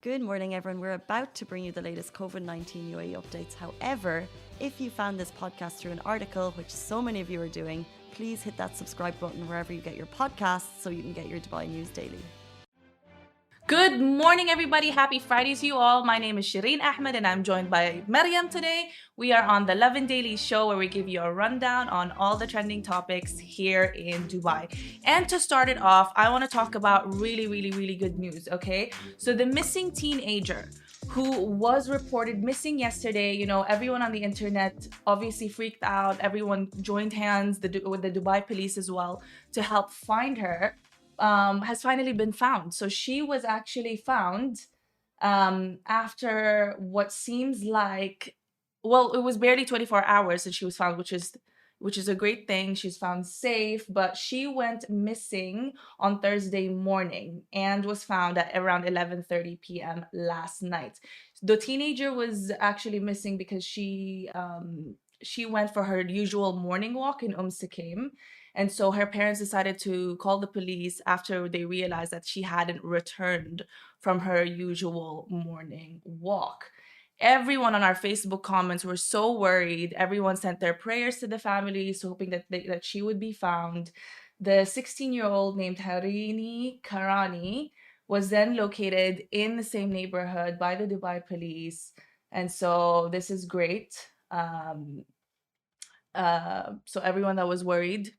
Good morning, everyone. We're about to bring you the latest COVID-19 UAE updates. However, if you found this podcast through an article, which so many of you are doing, please hit that subscribe button wherever you get your podcasts so you can get your Dubai news daily. Good morning, everybody. Happy Friday to you all. My name is Shireen Ahmed and I'm joined by Maryam today. We are on the Lovin Daily Show where we give you a rundown on all the trending topics here in Dubai. And to start it off, I want to talk about really good news, okay? So the missing teenager who was reported missing yesterday, everyone on the internet obviously freaked out. Everyone joined hands with the Dubai police as well to help find her. Has finally been found. So she was actually found after what seems like, well, it was barely 24 hours since she was found, which is a great thing. She's found safe, but she went missing on Thursday morning and was found at around 11:30 p.m. last night. The teenager was actually missing because she went for her usual morning walk in Sakim, and so her parents decided to call the police after they realized that she hadn't returned from her usual morning walk. Everyone on our Facebook comments were so worried. Everyone sent their prayers to the families, hoping that she would be found. The 16-year-old named Harini Karani was then located in the same neighborhood by the Dubai police. And so this is great. So everyone that was worried,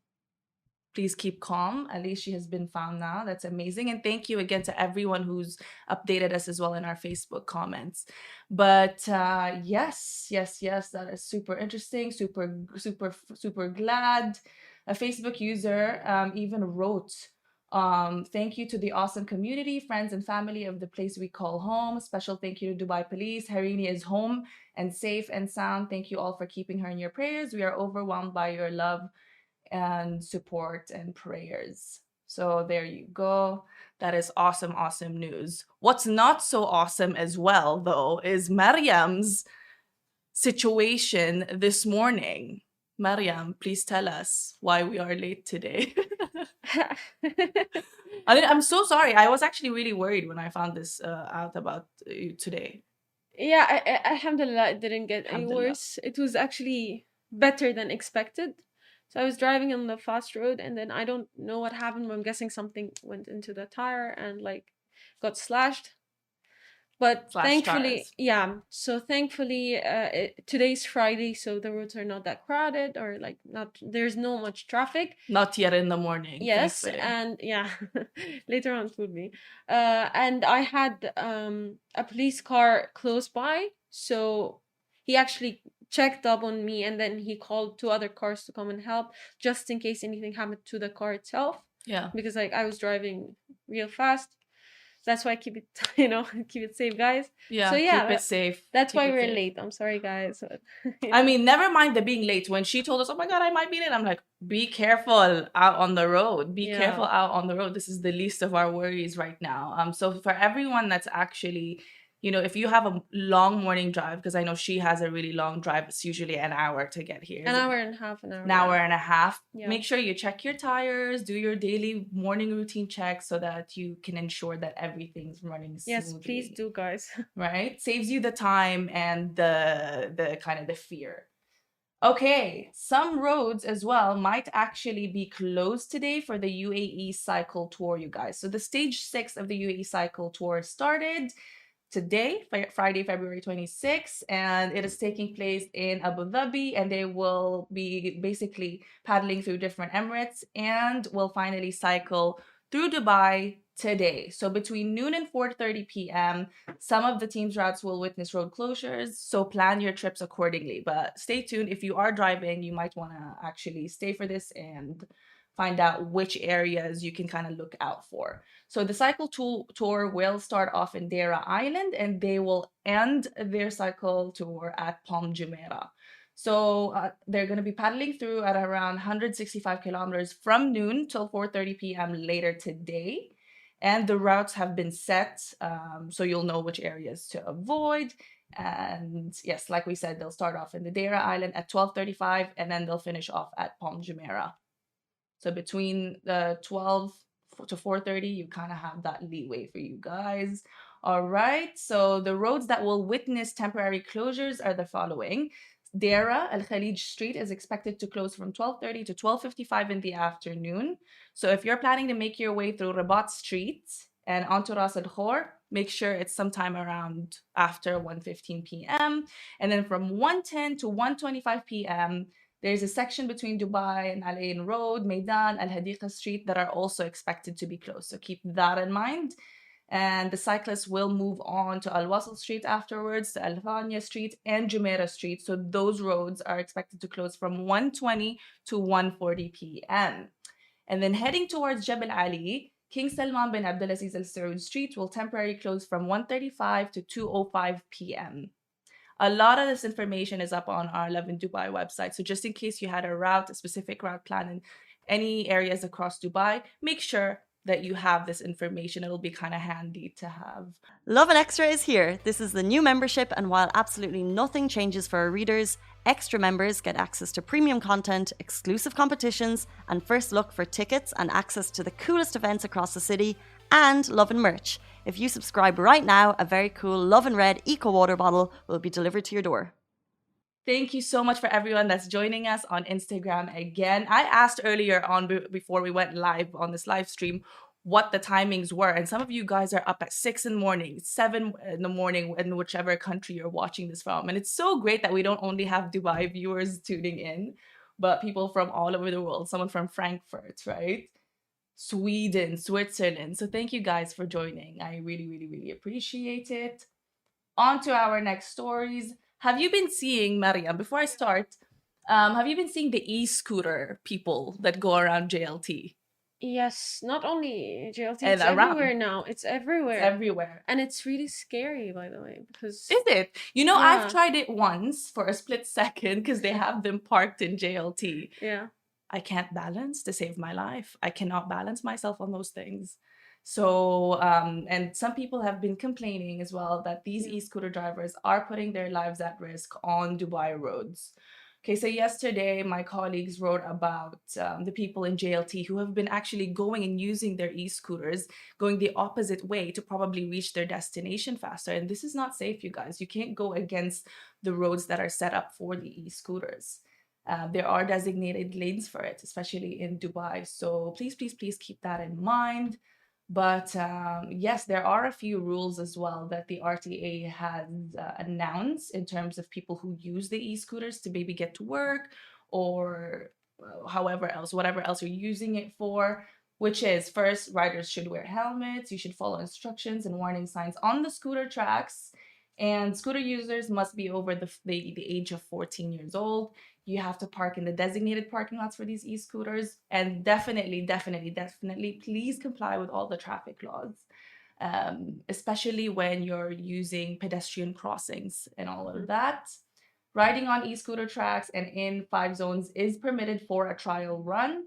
please keep calm. At least she has been found now. That's amazing. And thank you again to everyone who's updated us as well in our Facebook comments. But yes, that is super interesting. Super glad. A Facebook user even wrote, thank you to the awesome community, friends, and family of the place we call home. Special thank you to Dubai Police. Harini is home and safe and sound. Thank you all for keeping her in your prayers. We are overwhelmed by your love and support and prayers. So there you go. That is awesome news. What's not so awesome as well, though, is Maryam's situation this morning. Maryam, please tell us why we are late today. I'm so sorry. I was actually really worried when I found this out about you today. Yeah, alhamdulillah, it didn't get any worse. It was actually better than expected. So I was driving on the fast road, and then I don't know what happened, but I'm guessing something went into the tire and got slashed. But thankfully, thankfully, today's Friday, so the roads are not that crowded, or there's no much traffic. Not yet in the morning. Yes, thankfully. And yeah, later on it would be. And I had a police car close by, so he actually checked up on me, and then he called two other cars to come and help, just in case anything happened to the car itself. Yeah. Because I was driving real fast. That's why I keep it, keep it safe, guys. Yeah, so keep it safe. That's why we're late. I'm sorry, guys. I mean, never mind the being late. When she told us, oh my God, I might be late, I'm like, be careful out on the road. Be careful out on the road. This is the least of our worries right now. So for everyone that's actually, if you have a long morning drive, because I know she has a really long drive, it's usually an hour to get here. An hour and a half. An hour and a half. Yeah. Make sure you check your tires, do your daily morning routine checks so that you can ensure that everything's running smoothly. Yes, please do, guys. Right? Saves you the time and the kind of the fear. Okay, some roads as well might actually be closed today for the UAE cycle tour, you guys. So the stage 6 of the UAE cycle tour started today, Friday, February 26th, and it is taking place in Abu Dhabi, and they will be basically paddling through different Emirates and will finally cycle through Dubai today. So between noon and 4:30 p.m., some of the team's routes will witness road closures, so plan your trips accordingly. But stay tuned. If you are driving, you might want to actually stay for this and find out which areas you can kind of look out for. So the cycle tour will start off in Deira Island, and they will end their cycle tour at Palm Jumeirah. So they're going to be paddling through at around 165 kilometers from noon till 4:30 p.m. later today. And the routes have been set, so you'll know which areas to avoid. And yes, like we said, they'll start off in the Deira Island at 12:35, and then they'll finish off at Palm Jumeirah. So between the 12 to 4:30, you kind of have that leeway for you guys. All right. So the roads that will witness temporary closures are the following. Dera Al Khalij Street is expected to close from 12:30 to 12:55 in the afternoon. So if you're planning to make your way through Rabat Street and onto Ras Al Khor, make sure it's sometime around after 1:15 p.m. And then from 1:10 to 1:25 p.m., there's a section between Dubai and Al Ain Road, Maidan, Al Hadiqa Street that are also expected to be closed. So keep that in mind. And the cyclists will move on to Al Wasl Street afterwards, to Al Thania Street and Jumeirah Street. So those roads are expected to close from 1:20 to 1:40 p.m. And then heading towards Jebel Ali, King Salman bin Abdulaziz Al Saud Street will temporarily close from 1:35 to 2:05 p.m. A lot of this information is up on our Lovin Dubai website. So just in case you had a specific route plan in any areas across Dubai, make sure that you have this information. It'll be kind of handy to have. Lovin Extra is here. This is the new membership, and while absolutely nothing changes for our readers, extra members get access to premium content, exclusive competitions, and first look for tickets and access to the coolest events across the city, and Lovin merch. If you subscribe right now, a very cool Lovin Red Eco Water bottle will be delivered to your door. Thank you so much for everyone that's joining us on Instagram again. I asked earlier on before we went live on this live stream what the timings were. And some of you guys are up at 6 in the morning, 7 in the morning, in whichever country you're watching this from. And it's so great that we don't only have Dubai viewers tuning in, but people from all over the world, someone from Frankfurt, right? Sweden, Switzerland. So thank you guys for joining. I really, really, really appreciate it. On to our next stories. Have you been seeing, Mariam, before I start, have you been seeing the e-scooter people that go around JLT? Yes, not only JLT, And it's around. everywhere now. It's everywhere. It's everywhere. And it's really scary, by the way, because... Is it? You know, Yeah. I've tried it once for a split second because they have them parked in JLT. Yeah. I can't balance to save my life. I cannot balance myself on those things. So, and some people have been complaining as well that these e-scooter drivers are putting their lives at risk on Dubai roads. Okay, so yesterday my colleagues wrote about the people in JLT who have been actually going and using their e-scooters, going the opposite way to probably reach their destination faster. And this is not safe, you guys. You can't go against the roads that are set up for the e-scooters. There are designated lanes for it, especially in Dubai. So please, please, please keep that in mind. But yes, there are a few rules as well that the RTA has announced in terms of people who use the e-scooters to maybe get to work or whatever else you're using it for, which is first, riders should wear helmets, you should follow instructions and warning signs on the scooter tracks, and scooter users must be over the age of 14 years old. You have to park in the designated parking lots for these e-scooters, and definitely, please comply with all the traffic laws, especially when you're using pedestrian crossings and all of that. Riding on e-scooter tracks and in 5 zones is permitted for a trial run,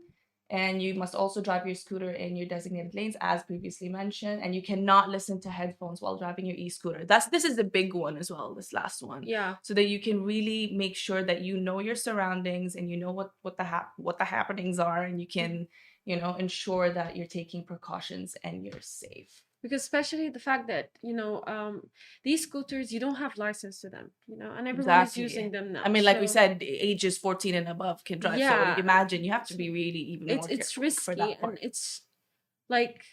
and you must also drive your scooter in your designated lanes, as previously mentioned, and you cannot listen to headphones while driving your e-scooter. This is the big one as well, this last one. Yeah. So that you can really make sure that you know your surroundings and you know what the happenings are, and you can, ensure that you're taking precautions and you're safe. Because especially the fact that, these scooters, you don't have license to them, and everyone's using them now. I mean, like we said, ages 14 and above can drive. Yeah. So imagine you have to be really even more it's careful risky, for that part. and it's like,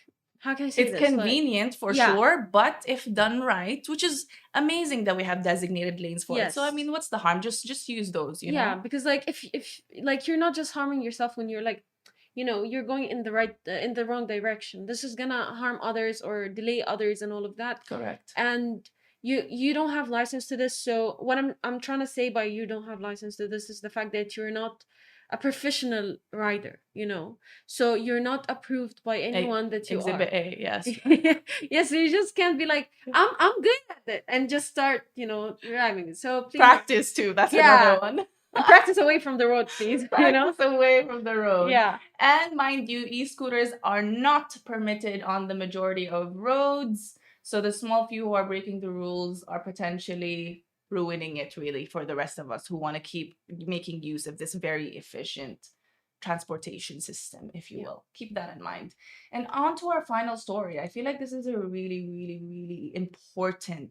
how can I say It's this? convenient for sure, but if done right, which is amazing that we have designated lanes for it. So I mean, what's the harm? Just use those, you know? Yeah, because like if like you're not just harming yourself when you're like, you're going in the wrong direction. This is gonna harm others or delay others and all of that. Correct. And you don't have license to this. So what I'm trying to say by you don't have license to this is the fact that you're not a professional rider, so you're not approved by anyone that you Exhibit are. A, yes. Yes, so you just can't be like, I'm good at it, and just start, driving. So please Practice too. That's another one. practice away from the road, please. Practice away from the road. Yeah. And mind you, e-scooters are not permitted on the majority of roads. So the small few who are breaking the rules are potentially ruining it really for the rest of us who want to keep making use of this very efficient transportation system, if you Yeah. will. Keep that in mind. And on to our final story. I feel like this is a really, really, really important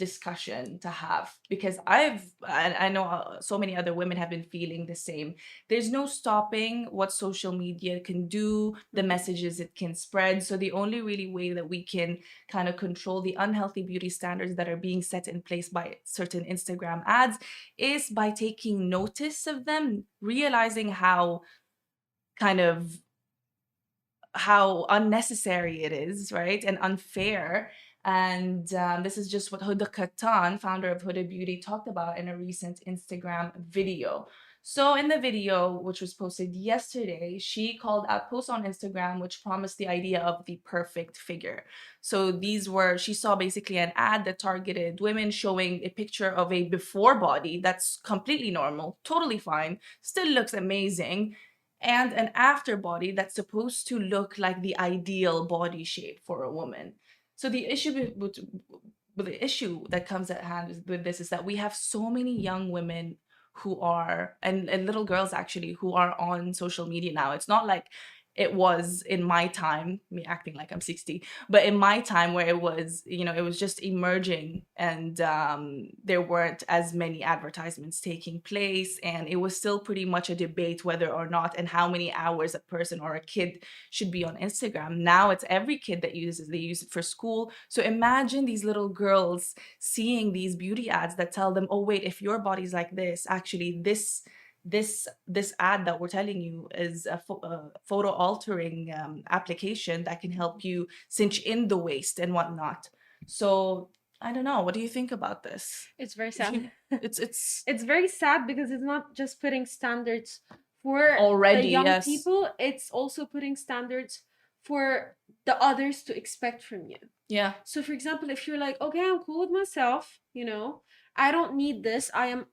discussion to have, because I know so many other women have been feeling the same. There's no stopping what social media can do, the messages it can spread. So the only really way that we can kind of control the unhealthy beauty standards that are being set in place by certain Instagram ads is by taking notice of them, realizing how kind of how unnecessary it is, right? And unfair. And this is just what Huda Kattan, founder of Huda Beauty, talked about in a recent Instagram video. So in the video, which was posted yesterday, she called out posts on Instagram which promised the idea of the perfect figure. So these were, she saw basically an ad that targeted women, showing a picture of a before body that's completely normal, totally fine, still looks amazing, and an after body that's supposed to look like the ideal body shape for a woman. So the issue with the issue that comes at hand with this is that we have so many young women who are, and little girls actually, who are on social media now. It's not like it was in my time, me acting like I'm 60, but in my time where it was, you know, it was just emerging, and there weren't as many advertisements taking place, and it was still pretty much a debate whether or not and how many hours a person or a kid should be on Instagram. Now it's every kid that uses, they use it for school. So imagine these little girls seeing these beauty ads that tell them, oh wait, if your body's like this, actually this ad that we're telling you is a photo altering application that can help you cinch in the waist and whatnot. So I don't know, what do you think about this? It's very sad. It's It's very sad because it's not just putting standards for already, the young yes, people, it's also putting standards for the others to expect from you. yeah. So for example, if you're like, okay, I'm cool with myself, you know, I don't need this. I'm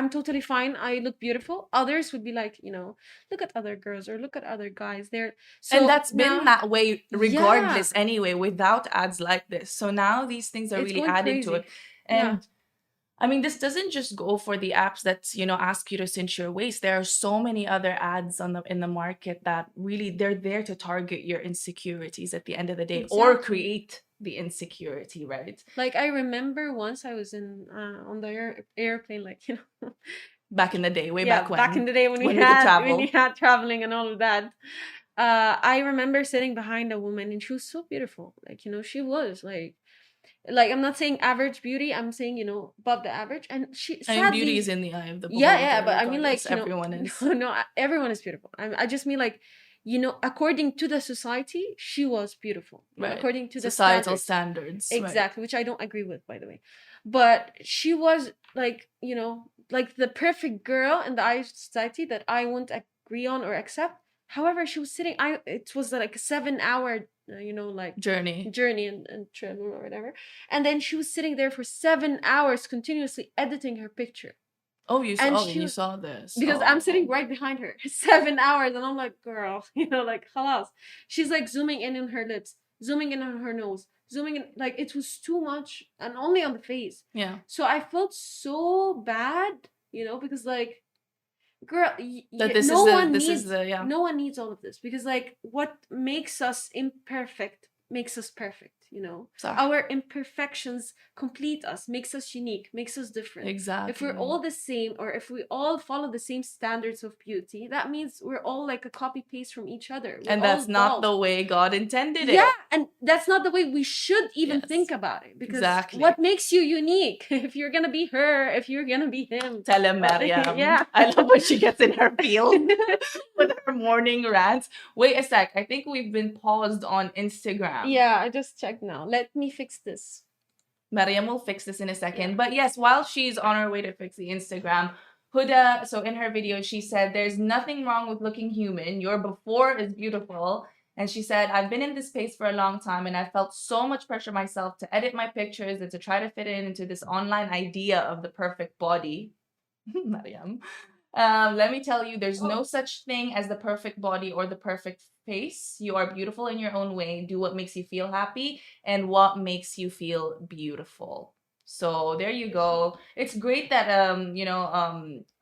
totally fine. I look beautiful. Others would be like, you know, look at other girls or look at other guys. They're so And that's now, been that way regardless yeah, anyway, without ads like this. So now these things are it's really going adding to crazy. it. And Yeah. I mean, this doesn't just go for the apps that, you know, ask you to cinch your waist. There are so many other ads on the in the market that really, they're there to target your insecurities at the end of the day, or Exactly. create the insecurity, right? Like I remember once I was in on the airplane, like, you know, Back in the day, way yeah, back when, back in the day when we could travel. we had traveling and all of that. I remember sitting behind a woman and she was so beautiful. Like, you know, she was like I'm not saying average beauty, I'm saying, you know, above the average. And she I mean, beauty sadly, is in the eye of the yeah, beholder, yeah, but I mean, regardless. like, you know, Everyone is. no, everyone is beautiful. I just mean, like, you know, according to the society, she was beautiful. You know, Right. according to the Societal standards. standards. Right. Exactly, which I don't agree with, by the way. But she was like, you know, like the perfect girl in the eyes of society that I won't agree on or accept. However, she was sitting. It was like a 7 hour, you know, like Journey. and travel or whatever. And then she was sitting there for 7 hours continuously editing her picture. Oh, you saw, And you saw this. Because I'm sitting right behind her. 7 hours, and I'm like, girl, you know, like, halas. She's like zooming in on her lips, zooming in on her nose, zooming in. Like, it was too much, and only on the face. Yeah. So I felt so bad, you know, because like, girl, no one needs all of this, because like what makes us imperfect makes us perfect, you know. Sorry. Our imperfections complete us, makes us unique, makes us different. Exactly. If we're all the same, or if we all follow the same standards of beauty, that means we're all like a copy paste from each other. And that's not the way God intended it. Yeah, and that's not the way we should even think about it, because what makes you unique? If you're gonna be her, if you're gonna be him, tell him, Mariam. Yeah, I love when she gets in her field with her morning rants. Wait a sec, I think we've been paused on Instagram. Yeah, I just checked now. Let me fix this. Mariam will fix this in a second. Yeah. But yes, while she's on her way to fix the Instagram, Huda, so in her video, she said, there's nothing wrong with looking human. Your before is beautiful. And she said, I've been in this space for a long time, and I felt so much pressure myself to edit my pictures and to try to fit into this online idea of the perfect body. Mariam. Let me tell you, there's no such thing as the perfect body or the perfect face. You are beautiful in your own way. Do what makes you feel happy and what makes you feel beautiful. So there you go. It's great that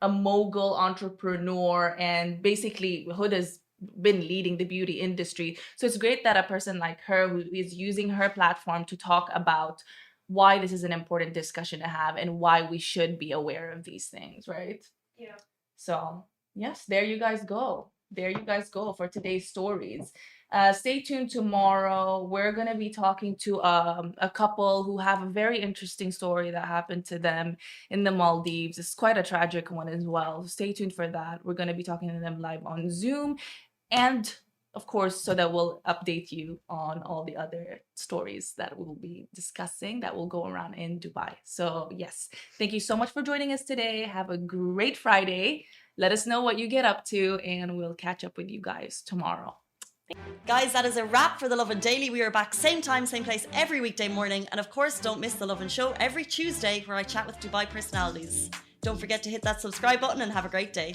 a mogul entrepreneur, and basically Huda's been leading the beauty industry. So it's great that a person like her, who is using her platform to talk about why this is an important discussion to have and why we should be aware of these things, right? Yeah. So yes, there you guys go. There you guys go for today's stories. Stay tuned tomorrow. We're going to be talking to a couple who have a very interesting story that happened to them in the Maldives. It's quite a tragic one as well. Stay tuned for that. We're going to be talking to them live on Zoom. And of course, so that we'll update you on all the other stories that we'll be discussing that will go around in Dubai. So yes, thank you so much for joining us today. Have a great Friday. Let us know what you get up to, and we'll catch up with you guys tomorrow. Guys, that is a wrap for the Lovin Daily. We are back same time, same place every weekday morning. And of course, don't miss the Lovin Show every Tuesday where I chat with Dubai personalities. Don't forget to hit that subscribe button and have a great day.